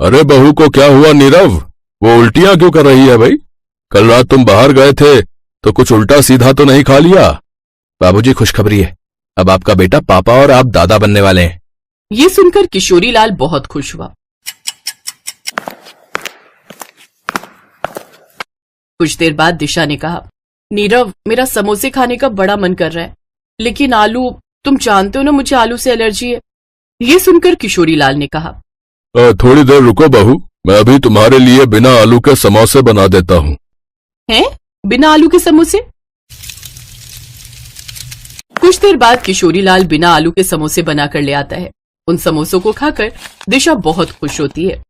अरे बहू को क्या हुआ नीरव? वो उल्टियां क्यों कर रही है भाई? कल रात तुम बाहर गए थे तो कुछ उल्टा सीधा तो नहीं खा लिया? बाबूजी खुशखबरी है, अब आपका बेटा पापा और आप दादा बनने वाले हैं। ये सुनकर किशोरीलाल बहुत खुश हुआ। कुछ देर बाद दिशा ने कहा, नीरव मेरा समोसे खाने का बड़ा मन कर रहा है, लेकिन आलू, तुम जानते हो ना मुझे आलू से एलर्जी है। ये सुनकर किशोरीलाल ने कहा, थोड़ी देर रुको बहू, मैं अभी तुम्हारे लिए बिना आलू के समोसे बना देता हूँ। हैं? बिना आलू के समोसे? कुछ देर बाद किशोरीलाल बिना आलू के समोसे बनाकर ले आता है। उन समोसों को खाकर दिशा बहुत खुश होती है।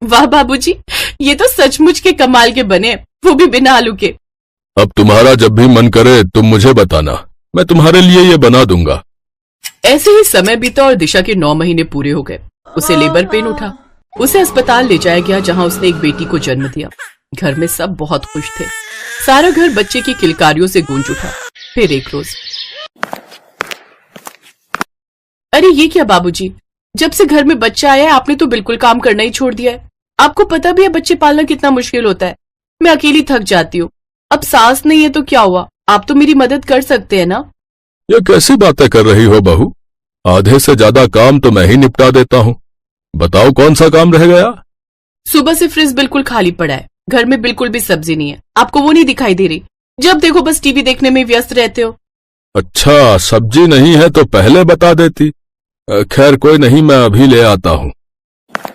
वाह बाबूजी, ये तो सचमुच के कमाल के बने, वो भी बिना आलू के। अब तुम्हारा जब भी मन करे तुम मुझे बताना, मैं तुम्हारे लिए ये बना दूंगा। ऐसे ही समय बीता और दिशा के 9 महीने पूरे हो गए। उसे लेबर पेन उठा। उसे अस्पताल ले जाया गया, जहां उसने एक बेटी को जन्म दिया। घर में सब बहुत खुश थे। सारा घर बच्चे की किलकारियों से गूंज उठा। फिर एक रोज, अरे ये क्या बाबूजी, जब से घर में बच्चा आया है आपने तो बिल्कुल काम करना ही छोड़ दिया है। आपको पता भी है बच्चे पालना कितना मुश्किल होता है। मैं अकेली थक जाती हूँ। अब सास नहीं है तो क्या हुआ, आप तो मेरी मदद कर सकते हैं ना। ये कैसी बातें कर रही हो बहू? आधे से ज्यादा काम तो मैं ही निपटा देता हूँ। बताओ कौन सा काम रह गया? सुबह से फ्रिज बिल्कुल खाली पड़ा है। घर में बिल्कुल भी सब्जी नहीं है। आपको वो नहीं दिखाई दे रही? जब देखो बस टीवी देखने में व्यस्त रहते हो। अच्छा, सब्जी नहीं है तो पहले बता देती। खैर कोई नहीं, मैं अभी ले आता हूँ।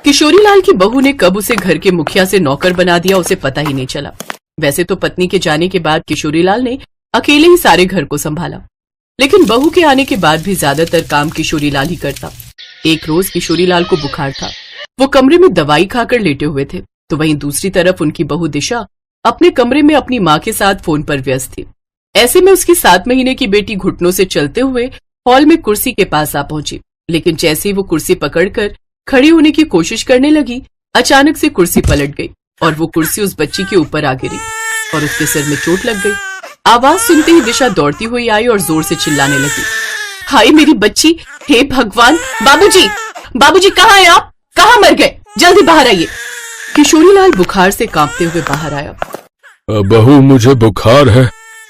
किशोरीलाल की बहू ने कब उसे घर के मुखिया से नौकर बना दिया उसे पता ही नहीं चला। वैसे तो पत्नी के जाने के बाद किशोरीलाल ने अकेले ही सारे घर को संभाला, लेकिन बहू के आने के बाद भी ज्यादातर काम किशोरीलाल ही करता। एक रोज किशोरीलाल को बुखार था। वो कमरे में दवाई खाकर लेटे हुए थे, तो वहीं दूसरी तरफ उनकी बहू दिशा अपने कमरे में अपनी माँ के साथ फोन पर व्यस्त थी। ऐसे में उसकी 7 महीने की बेटी घुटनों से चलते हुए हॉल में कुर्सी के पास आ पहुंची, लेकिन जैसे ही वो कुर्सी पकड़कर खड़ी होने की कोशिश करने लगी, अचानक से कुर्सी पलट गई और वो कुर्सी उस बच्ची के ऊपर आ गिरी और उसके सिर में चोट लग गई। आवाज सुनते ही दिशा दौड़ती हुई आई और जोर से चिल्लाने लगी, हाय मेरी बच्ची, हे भगवान, बाबूजी, बाबूजी कहाँ हैं आप? कहाँ मर गए? जल्दी बाहर आइए। किशोरीलाल बुखार से कांपते हुए बाहर आया। बहू मुझे बुखार है,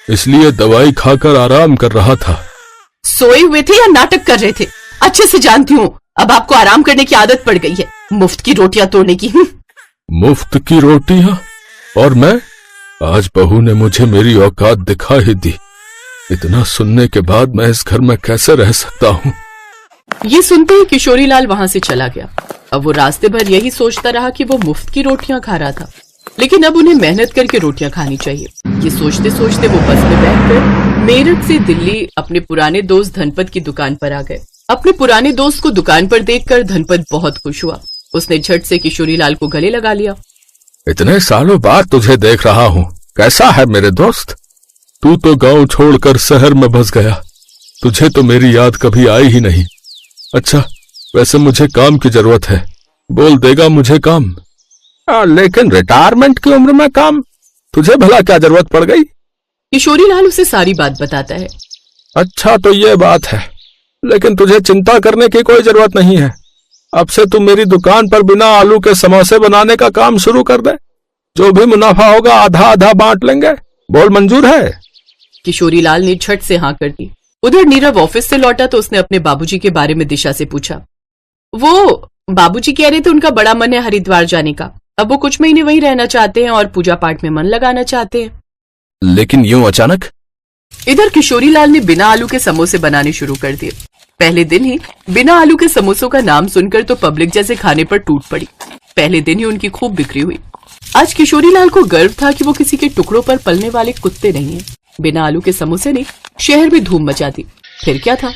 इसलिए दवाई खाकर आराम कर रहा था। सोए हुए थे या नाटक कर रहे थे? अच्छे से जानती हूँ, अब आपको आराम करने की आदत पड़ गई है, मुफ्त की रोटियां तोड़ने की। मुफ्त की रोटियां? और मैं? आज बहू ने मुझे मेरी औकात दिखा ही दी। इतना सुनने के बाद मैं इस घर में कैसे रह सकता हूँ? ये सुनते ही किशोरीलाल वहां से चला गया। अब वो रास्ते भर यही सोचता रहा कि वो मुफ्त की रोटियां खा रहा था, लेकिन अब उन्हें मेहनत करके रोटियां खानी चाहिए। ये सोचते सोचते वो बस में बैठकर मेरठ से दिल्ली अपने पुराने दोस्त धनपत की दुकान पर आ गए। अपने पुराने दोस्त को दुकान पर देखकर धनपत बहुत खुश हुआ। उसने झट से किशोरीलाल को गले लगा लिया। इतने सालों बाद तुझे देख रहा हूँ, कैसा है मेरे दोस्त? तू तो गांव छोड़कर शहर में बस गया, तुझे तो मेरी याद कभी आई ही नहीं। अच्छा, वैसे मुझे काम की जरूरत है, बोल देगा मुझे काम? लेकिन रिटायरमेंट की उम्र में काम, तुझे भला क्या जरूरत पड़ गई? किशोरीलाल उसे सारी बात बताता है। अच्छा तो ये बात है, लेकिन तुझे चिंता करने की कोई जरूरत नहीं है। अब से तू मेरी दुकान पर बिना आलू के समोसे बनाने का काम शुरू कर दे। जो भी मुनाफा होगा आधा आधा बांट लेंगे। बोल मंजूर है? किशोरीलाल ने झट से हाँ कर दी। उधर नीरव ऑफिस से लौटा तो उसने अपने बाबूजी के बारे में दिशा से पूछा। वो बाबूजी कह रहे थे उनका बड़ा मन है हरिद्वार जाने का। अब वो कुछ महीने वहीं रहना चाहते हैं और पूजा पाठ में मन लगाना चाहते हैं। लेकिन यूं अचानक? इधर किशोरीलाल ने बिना आलू के समोसे बनाने शुरू कर दिए। पहले दिन ही बिना आलू के समोसों का नाम सुनकर तो पब्लिक जैसे खाने पर टूट पड़ी। पहले दिन ही उनकी खूब बिक्री हुई। आज किशोरीलाल को गर्व था कि वो किसी के टुकड़ों पर पलने वाले कुत्ते नहीं हैं। बिना आलू के समोसे ने शहर में धूम मचा दी। फिर क्या था,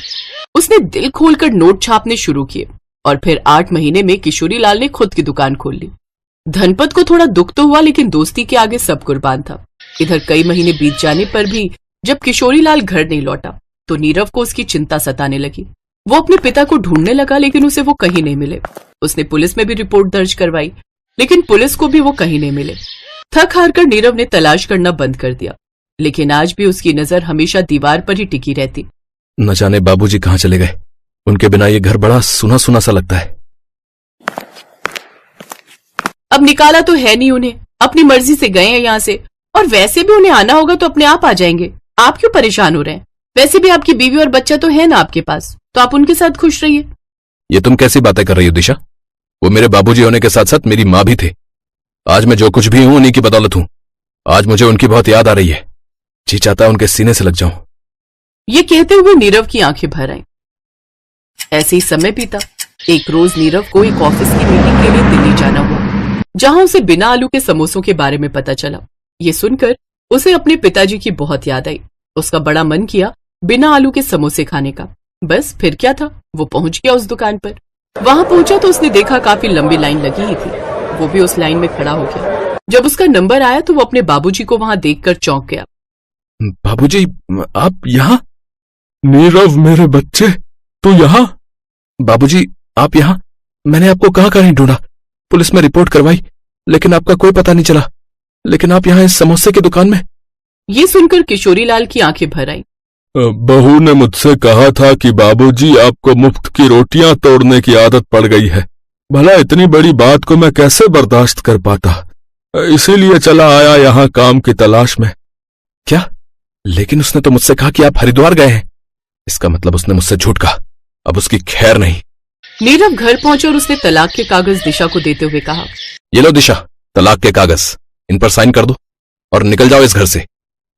उसने दिल खोलकर नोट छापने शुरू किए और फिर 8 महीने में किशोरीलाल ने खुद की दुकान खोल ली। धनपत को थोड़ा दुख तो हुआ, लेकिन दोस्ती के आगे सब कुर्बान था। इधर कई महीने बीत जाने पर भी जब किशोरीलाल घर नहीं लौटा तो नीरव को उसकी चिंता सताने लगी। वो अपने पिता को ढूंढने लगा, लेकिन उसे वो कहीं नहीं मिले। उसने पुलिस में भी रिपोर्ट दर्ज करवाई, लेकिन पुलिस को भी वो कहीं नहीं मिले। थक हार कर नीरव ने तलाश करना बंद कर दिया, लेकिन आज भी उसकी नजर हमेशा दीवार पर ही टिकी रहती। न जाने बाबूजी कहाँ चले गए। उनके बिना ये घर बड़ा सुना सुना सा लगता है। अब निकाला तो है नहीं उन्हें, अपनी मर्जी से गए हैं यहाँ से, और वैसे भी उन्हें आना होगा तो अपने आप आ जाएंगे। आप क्यों परेशान हो रहे हैं? वैसे भी आपकी बीवी और बच्चा तो है ना आपके पास, तो आप उनके साथ खुश रहिए। ये तुम कैसी बातें कर रही हो दिशा? वो मेरे बाबूजी होने के साथ साथ मेरी माँ भी थे। आज मैं जो कुछ भी हूं उन्हीं की बदौलत हूं। आज मुझे उनकी बहुत याद आ रही है। जी चाहता है उनके सीने से लग जाऊं। ये कहते हुए नीरव की आंखें भर आईं। ऐसे ही समय बीता। एक रोज नीरव को एक ऑफिस की मीटिंग के लिए दिल्ली जाना हुआ, जहां उसे बिना आलू के समोसों के बारे में पता चला। ये सुनकर उसे अपने पिताजी की बहुत याद आई। उसका बड़ा मन किया बिना आलू के समोसे खाने का। बस फिर क्या था, वो पहुंच गया उस दुकान पर। वहां पहुंचा तो उसने देखा काफी लंबी लाइन लगी ही थी। वो भी उस लाइन में खड़ा हो गया। जब उसका नंबर आया तो वो अपने बाबूजी को वहां देखकर चौंक गया। बाबूजी, आप यहाँ? नीरव मेरे बच्चे, तू यहाँ? बाबूजी, आप यहाँ? मैंने आपको कहाँ कहीं ढूंढा, पुलिस में रिपोर्ट करवाई, लेकिन आपका कोई पता नहीं चला। लेकिन आप यहाँ इस समोसे की दुकान में? ये सुनकर किशोरीलाल की आंखें भर आईं। बहू ने मुझसे कहा था कि बाबूजी आपको मुफ्त की रोटियां तोड़ने की आदत पड़ गई है। भला इतनी बड़ी बात को मैं कैसे बर्दाश्त कर पाता, इसीलिए चला आया यहाँ काम की तलाश में। क्या? लेकिन उसने तो मुझसे कहा कि आप हरिद्वार गए हैं। इसका मतलब उसने मुझसे झूठ कहा। अब उसकी खैर नहीं। नीरव घर पहुंचा और उसने तलाक के कागज दिशा को देते हुए कहा, ये लो दिशा, तलाक के कागज, इन पर साइन कर दो और निकल जाओ इस घर से।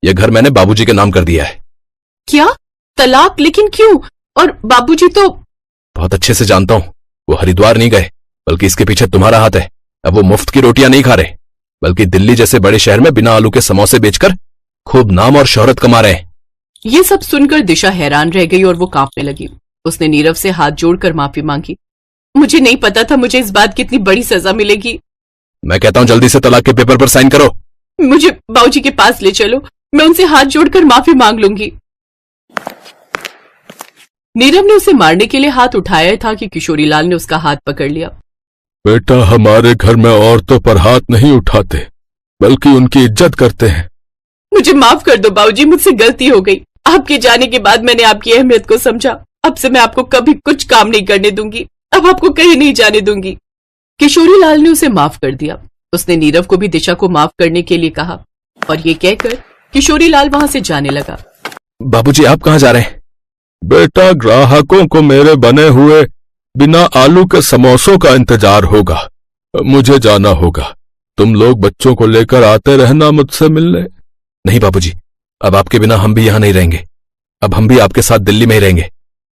यह घर मैंने बाबूजी के नाम कर दिया है। क्या? तलाक? लेकिन क्यों? और बाबूजी तो... बहुत अच्छे से जानता हूं, वो हरिद्वार नहीं गए, बल्कि इसके पीछे तुम्हारा हाथ है। अब वो मुफ्त की रोटियां नहीं खा रहे, बल्कि दिल्ली जैसे बड़े शहर में बिना आलू के समोसे बेचकर खूब नाम और शोहरत कमा रहे हैं। ये सब सुनकर दिशा हैरान रह गई और वो कांपने लगी। उसने नीरव से हाथ जोड़कर माफी मांगी। मुझे नहीं पता था मुझे इस बात की इतनी बड़ी सजा मिलेगी। मैं कहता हूं जल्दी से तलाक के पेपर पर साइन करो। मुझे बाबूजी के पास ले चलो, मैं उनसे हाथ जोड़कर माफी मांग लूंगी। नीरव ने उसे मारने के लिए हाथ उठाया था कि किशोरीलाल ने उसका हाथ पकड़ लिया। बेटा, हमारे घर में औरतों पर हाथ नहीं उठाते, बल्कि उनकी इज्जत करते हैं। मुझे माफ कर दो बाबूजी, मुझसे गलती हो गई। आपके जाने के बाद मैंने आपकी अहमियत को समझा। अब से मैं आपको कभी कुछ काम नहीं करने दूंगी, अब आपको कहीं नहीं जाने दूंगी। किशोरीलाल ने उसे माफ कर दिया। उसने नीरव को भी दिशा को माफ करने के लिए कहा और ये कहकर किशोरीलाल वहां से जाने लगा। बाबूजी, आप कहाँ जा रहे हैं? बेटा, ग्राहकों को मेरे बने हुए बिना आलू के समोसों का इंतजार होगा। मुझे जाना होगा। तुम लोग बच्चों को लेकर आते रहना मुझसे मिलने। नहीं बाबूजी, अब आपके बिना हम भी यहाँ नहीं रहेंगे। अब हम भी आपके साथ दिल्ली में ही रहेंगे।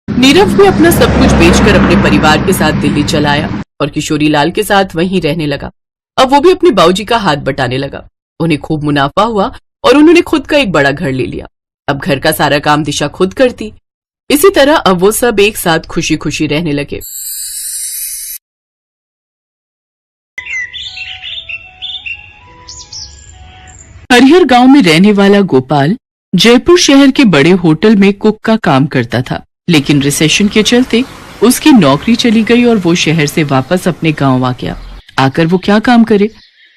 नीरव भी अपना सब कुछ बेचकर अपने परिवार के साथ दिल्ली चला आया और किशोरीलाल के साथ वहीं रहने लगा। अब वो भी अपने बाबूजी का हाथ बटाने लगा। उन्हें खूब मुनाफा हुआ और उन्होंने खुद का एक बड़ा घर ले लिया। अब घर का सारा काम दिशा खुद करती। इसी तरह अब वो सब एक साथ खुशी खुशी रहने लगे। हरिहर गांव में रहने वाला गोपाल जयपुर शहर के बड़े होटल में कुक का काम करता था, लेकिन रिसेशन के चलते उसकी नौकरी चली गई और वो शहर से वापस अपने गांव आ गया। आकर वो क्या काम करे,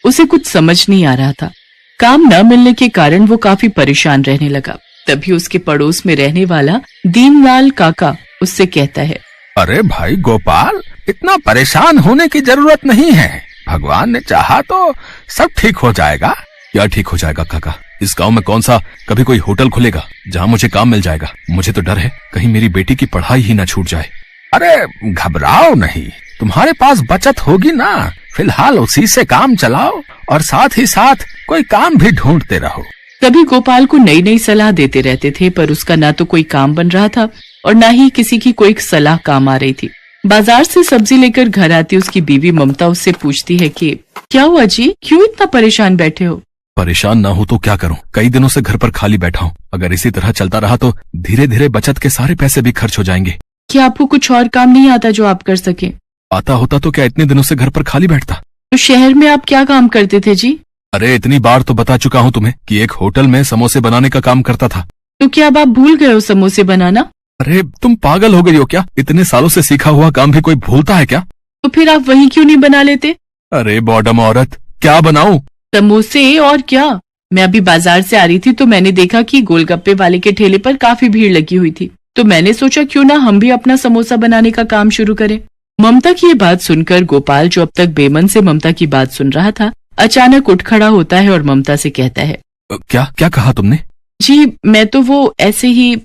उसे कुछ समझ नहीं आ रहा था। काम न मिलने के कारण वो काफी परेशान रहने लगा। तभी उसके पड़ोस में रहने वाला दीनलाल काका उससे कहता है, अरे भाई गोपाल, इतना परेशान होने की जरूरत नहीं है। भगवान ने चाहा तो सब ठीक हो जाएगा। क्या ठीक हो जाएगा काका? इस गांव में कौन सा कभी कोई होटल खुलेगा जहां मुझे काम मिल जाएगा? मुझे तो डर है कहीं मेरी बेटी की पढ़ाई ही ना छूट जाए। अरे घबराओ नहीं, तुम्हारे पास बचत होगी ना। फिलहाल उसी से काम चलाओ और साथ ही साथ कोई काम भी ढूंढते रहो। तभी गोपाल को नई नई सलाह देते रहते थे, पर उसका ना तो कोई काम बन रहा था और ना ही किसी की कोई सलाह काम आ रही थी। बाजार से सब्जी लेकर घर आती उसकी बीवी ममता उससे पूछती है कि क्या हुआ जी, क्यों इतना परेशान बैठे हो? परेशान ना हो तो क्या करूं, कई दिनों से घर पर खाली बैठा हूं। अगर इसी तरह चलता रहा तो धीरे धीरे बचत के सारे पैसे भी खर्च हो जाएंगे। क्या आपको कुछ और काम नहीं आता जो आप कर सके? आता होता तो क्या इतने दिनों से घर पर खाली बैठता। तो शहर में आप क्या काम करते थे जी? अरे इतनी बार तो बता चुका हूं तुम्हें कि एक होटल में समोसे बनाने का काम करता था। तो क्या अब आप भूल गए हो समोसे बनाना? अरे तुम पागल हो गई हो क्या? इतने सालों से सीखा हुआ काम भी कोई भूलता है क्या? तो फिर आप वही क्यों नहीं बना लेते? अरे बॉडम औरत, क्या बनाऊं? समोसे और क्या। मैं अभी बाजार से आ रही थी तो मैंने देखा कि गोलगप्पे वाले के ठेले पर काफी भीड़ लगी हुई थी, तो मैंने सोचा क्यों ना हम भी अपना समोसा बनाने का काम शुरू करें। ममता की ये बात सुनकर गोपाल, जो अब तक बेमन से ममता की बात सुन रहा था, अचानक उठ खड़ा होता है और ममता से कहता है, क्या क्या कहा तुमने? जी मैं तो वो ऐसे ही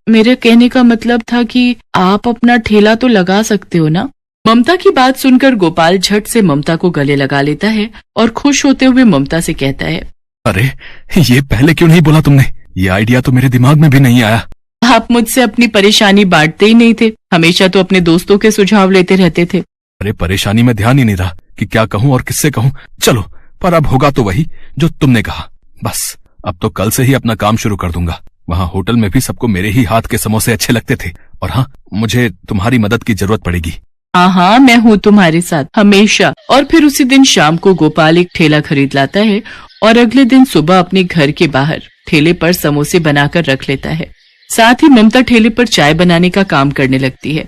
मेरे कहने का मतलब था कि आप अपना ठेला तो लगा सकते हो ना। ममता की बात सुनकर गोपाल झट से ममता को गले लगा लेता है और खुश होते हुए ममता से कहता है, अरे ये पहले क्यों नहीं बोला तुमने? ये आइडिया तो मेरे दिमाग में भी नहीं आया। आप मुझसे अपनी परेशानी बांटते ही नहीं थे, हमेशा तो अपने दोस्तों के सुझाव लेते रहते थे। अरे परेशानी में ध्यान ही नहीं रहा कि क्या कहूँ और किससे कहूँ। चलो, पर अब होगा तो वही जो तुमने कहा। बस अब तो कल से ही अपना काम शुरू कर दूंगा। वहाँ होटल में भी सबको मेरे ही हाथ के समोसे अच्छे लगते थे। और हाँ, मुझे तुम्हारी मदद की जरूरत पड़ेगी। हाँ, मैं हूँ तुम्हारे साथ हमेशा। और फिर उसी दिन शाम को गोपाल एक ठेला खरीद लाता है और अगले दिन सुबह अपने घर के बाहर ठेले पर समोसे बनाकर रख लेता है। साथ ही ममता ठेले पर चाय बनाने का काम करने लगती है।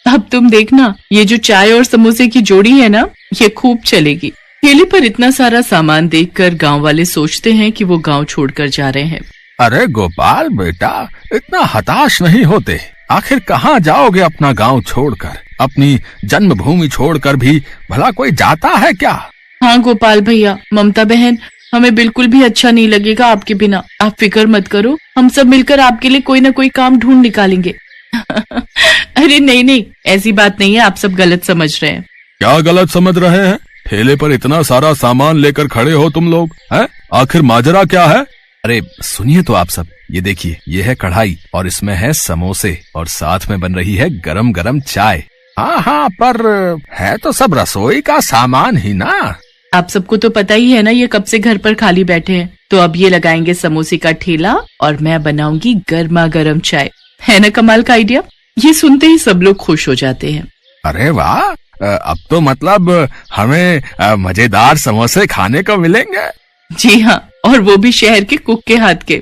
अब तुम देखना, ये जो चाय और समोसे की जोड़ी है ना, ये खूब चलेगी। ठेले पर इतना सारा सामान देखकर गांव वाले सोचते हैं कि वो गांव छोड़कर जा रहे हैं। अरे गोपाल बेटा, इतना हताश नहीं होते। आखिर कहाँ जाओगे अपना गांव छोड़कर? अपनी जन्मभूमि छोड़कर भी भला कोई जाता है क्या? हाँ गोपाल भैया, ममता बहन, हमें बिल्कुल भी अच्छा नहीं लगेगा आपके बिना। आप फिक्र मत करो, हम सब मिलकर आपके लिए कोई ना कोई काम ढूंढ निकालेंगे। अरे नहीं नहीं, ऐसी बात नहीं है, आप सब गलत समझ रहे हैं। क्या गलत समझ रहे हैं? ठेले पर इतना सारा सामान लेकर खड़े हो तुम लोग, हैं? आखिर माजरा क्या है? अरे सुनिए तो आप सब, ये देखिए, ये है कढ़ाई और इसमें है समोसे और साथ में बन रही है गरम गरम चाय। हाँ हाँ, पर है तो सब रसोई का सामान ही ना। आप सबको तो पता ही है ना, ये कब से घर पर खाली बैठे हैं। तो अब ये लगाएंगे समोसे का ठेला और मैं बनाऊंगी गर्मा गर्म चाय। है ना कमाल का आइडिया? ये सुनते ही सब लोग खुश हो जाते हैं। अरे वाह, अब तो मतलब हमें मजेदार समोसे खाने को मिलेंगे। जी हाँ, और वो भी शहर के कुक के हाथ के।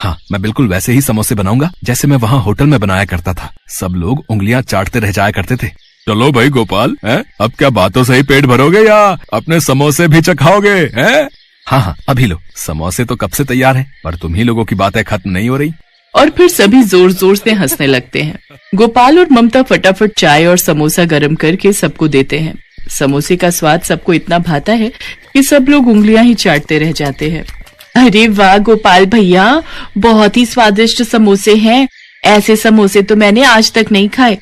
हाँ, मैं बिल्कुल वैसे ही समोसे बनाऊंगा जैसे मैं वहाँ होटल में बनाया करता था। सब लोग उंगलियां चाटते रह जाया करते थे। चलो भाई गोपाल, हैं? अब क्या बातों से ही पेट भरोगे या अपने समोसे भी चखाओगे, हैं? हाँ हाँ, अभी लो, समोसे तो कब से तैयार हैं, पर तुम ही लोगों की बातें खत्म नहीं हो रही। और फिर सभी जोर जोर से हंसने लगते हैं। गोपाल और ममता फटाफट चाय और समोसा गर्म करके सबको देते हैं। समोसे का स्वाद सबको इतना भाता है कि सब लोग उंगलियां ही चाटते रह जाते हैं। अरे वाह गोपाल भैया, बहुत ही स्वादिष्ट समोसे हैं। ऐसे समोसे तो मैंने आज तक नहीं खाए।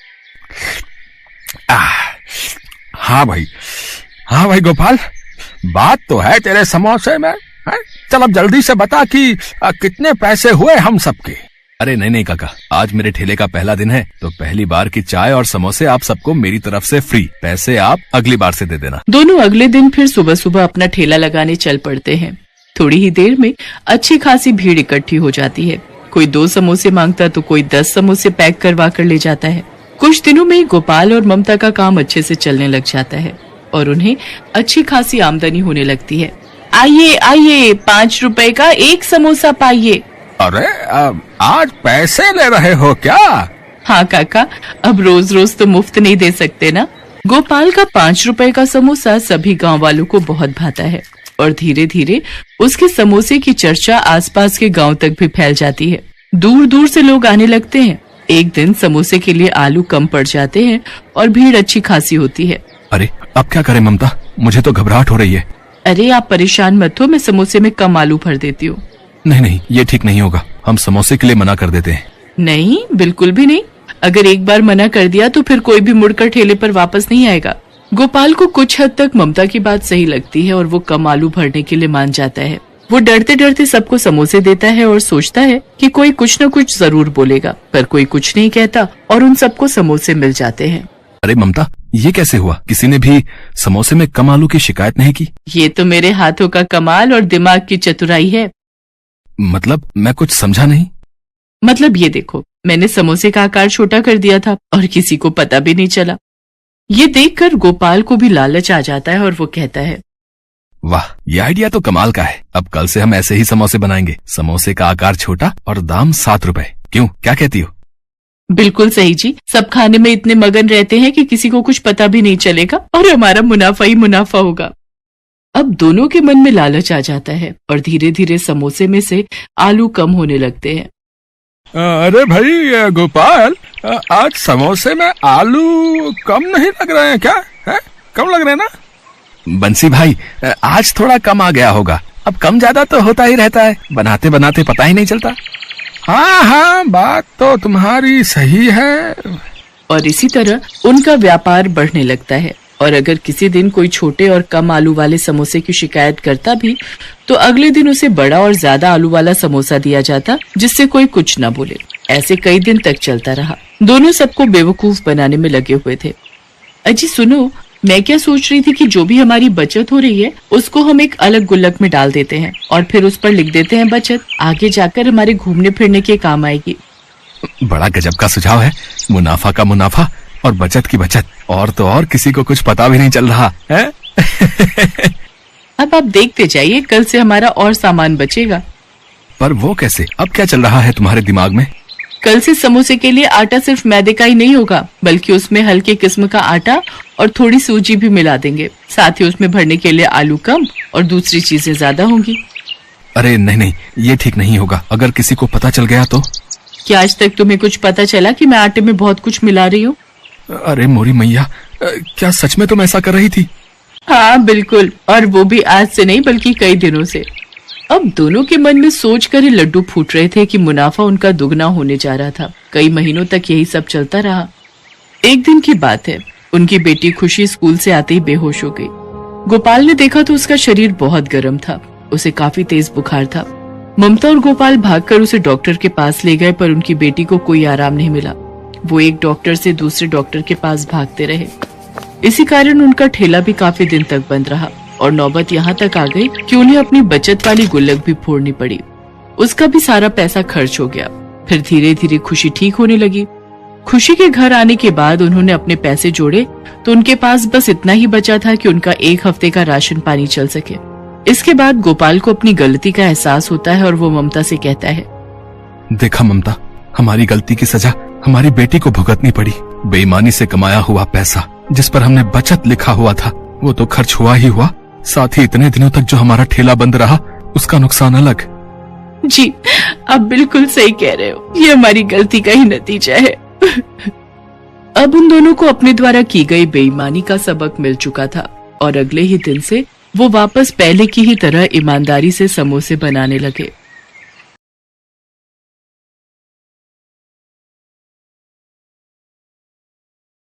हाँ भाई गोपाल, बात तो है तेरे समोसे में। चल अब जल्दी से बता कि कितने पैसे हुए हम सबके। अरे नहीं काका, आज मेरे ठेले का पहला दिन है, तो पहली बार की चाय और समोसे आप सबको मेरी तरफ से फ्री। पैसे आप अगली बार से दे देना। दोनों अगले दिन फिर सुबह सुबह अपना ठेला लगाने चल पड़ते हैं। थोड़ी ही देर में अच्छी खासी भीड़ इकट्ठी हो जाती है। कोई 2 समोसे मांगता तो कोई 10 समोसे पैक करवा कर ले जाता है। कुछ दिनों में गोपाल और ममता का काम अच्छे से चलने लग जाता है और उन्हें अच्छी खासी आमदनी होने लगती है। आइए आइए, 5 रुपए का 1 समोसा पाइए। अरे आज पैसे ले रहे हो क्या? हाँ काका, अब रोज रोज तो मुफ्त नहीं दे सकते ना। गोपाल का 5 रुपए का समोसा सभी गांव वालों को बहुत भाता है और धीरे धीरे उसके समोसे की चर्चा आसपास के गांव तक भी फैल जाती है। दूर दूर से लोग आने लगते हैं। एक दिन समोसे के लिए आलू कम पड़ जाते हैं और भीड़ अच्छी खासी होती है। अरे अब क्या करें ममता, मुझे तो घबराहट हो रही है। अरे आप परेशान मत हो, मैं समोसे में कम आलू भर देती हूँ। नहीं, ये ठीक नहीं होगा। हम समोसे के लिए मना कर देते हैं। नहीं, बिल्कुल भी नहीं। अगर एक बार मना कर दिया तो फिर कोई भी मुड़कर ठेले पर वापस नहीं आएगा। गोपाल को कुछ हद तक ममता की बात सही लगती है और वो कम आलू भरने के लिए मान जाता है। वो डरते डरते सबको समोसे देता है और सोचता है कि कोई कुछ न कुछ जरूर बोलेगा, पर कोई कुछ नहीं कहता और उन सबको समोसे मिल जाते हैं। अरे ममता, ये कैसे हुआ? किसी ने भी समोसे में कम आलू की शिकायत नहीं की? ये तो मेरे हाथों का कमाल और दिमाग की चतुराई है। मतलब मैं कुछ समझा नहीं। मतलब ये देखो, मैंने समोसे का आकार छोटा कर दिया था और किसी को पता भी नहीं चला। ये देखकर गोपाल को भी लालच आ जाता है और वो कहता है, वाह, ये आइडिया तो कमाल का है। अब कल से हम ऐसे ही समोसे बनाएंगे। समोसे का आकार छोटा और दाम 7 रुपए। क्यों, क्या कहती हो? बिल्कुल सही जी। सब खाने में इतने मगन रहते हैं कि किसी को कुछ पता भी नहीं चलेगा और हमारा मुनाफा ही मुनाफा होगा। अब दोनों के मन में लालच आ जाता है और धीरे धीरे समोसे में से आलू कम होने लगते हैं। अरे भाई गोपाल, आज समोसे में आलू कम नहीं लग रहे हैं क्या? है? कम लग रहे हैं ना? बंसी भाई, आज थोड़ा कम आ गया होगा। अब कम ज्यादा तो होता ही रहता है, बनाते बनाते पता ही नहीं चलता। हाँ हाँ, बात तो तुम्हारी सही है। और इसी तरह उनका व्यापार बढ़ने लगता है। और अगर किसी दिन कोई छोटे और कम आलू वाले समोसे की शिकायत करता भी, तो अगले दिन उसे बड़ा और ज्यादा आलू वाला समोसा दिया जाता, जिससे कोई कुछ न बोले। ऐसे कई दिन तक चलता रहा। दोनों सबको बेवकूफ बनाने में लगे हुए थे। अजी सुनो, मैं क्या सोच रही थी कि जो भी हमारी बचत हो रही है उसको हम एक अलग गुल्लक में डाल देते हैं और फिर उस पर लिख देते हैं बचत। आगे जाकर हमारे घूमने फिरने के काम आएगी। बड़ा गजब का सुझाव है। मुनाफा का मुनाफा और बचत की बचत। और तो और किसी को कुछ पता भी नहीं चल रहा है। अब आप देखते जाइए, कल से हमारा और सामान बचेगा। पर वो कैसे? अब क्या चल रहा है तुम्हारे दिमाग में? कल से समोसे के लिए आटा सिर्फ मैदे का ही नहीं होगा, बल्कि उसमें हल्के किस्म का आटा और थोड़ी सूजी भी मिला देंगे। साथ ही उसमें भरने के लिए आलू कम और दूसरी चीजें ज्यादा होंगी। अरे नहीं नहीं, ये ठीक नहीं होगा। अगर किसी को पता चल गया तो? क्या आज तक तुम्हें कुछ पता चला कि मैं आटे में बहुत कुछ मिला रही हूँ? अरे मोरी मैया, क्या सच में तुम ऐसा कर रही थी? हाँ बिल्कुल, और वो भी आज से नहीं बल्कि कई दिनों से। अब दोनों के मन में सोचकर ही लड्डू फूट रहे थे कि मुनाफा उनका दुगना होने जा रहा था। कई महीनों तक यही सब चलता रहा। एक दिन की बात है, उनकी बेटी खुशी स्कूल से आते ही बेहोश हो गई। गोपाल ने देखा तो उसका शरीर बहुत गर्म था, उसे काफी तेज बुखार था। ममता और गोपाल भागकर उसे डॉक्टर के पास ले गए, पर उनकी बेटी को कोई आराम नहीं मिला। वो एक डॉक्टर से दूसरे डॉक्टर के पास भागते रहे। इसी कारण उनका ठेला भी काफी दिन तक बंद रहा और नौबत यहाँ तक आ गई कि उन्हें अपनी बचत वाली गुल्लक भी फोड़नी पड़ी। उसका भी सारा पैसा खर्च हो गया। फिर धीरे धीरे खुशी ठीक होने लगी। खुशी के घर आने के बाद उन्होंने अपने पैसे जोड़े तो उनके पास बस इतना ही बचा था कि उनका एक हफ्ते का राशन पानी चल सके। इसके बाद गोपाल को अपनी गलती का एहसास होता है और वो ममता से कहता है, देखा ममता, हमारी गलती की सजा हमारी बेटी को भुगतनी पड़ी। बेईमानी से कमाया हुआ पैसा जिस पर हमने बचत लिखा हुआ था वो तो खर्च हुआ ही हुआ, साथ ही इतने दिनों तक जो हमारा ठेला बंद रहा उसका नुकसान अलग। जी आप बिल्कुल सही कह रहे हो, ये हमारी गलती का ही नतीजा है। अब उन दोनों को अपने द्वारा की गई बेईमानी का सबक मिल चुका था और अगले ही दिन से वो वापस पहले की ही तरह ईमानदारी से समोसे बनाने लगे।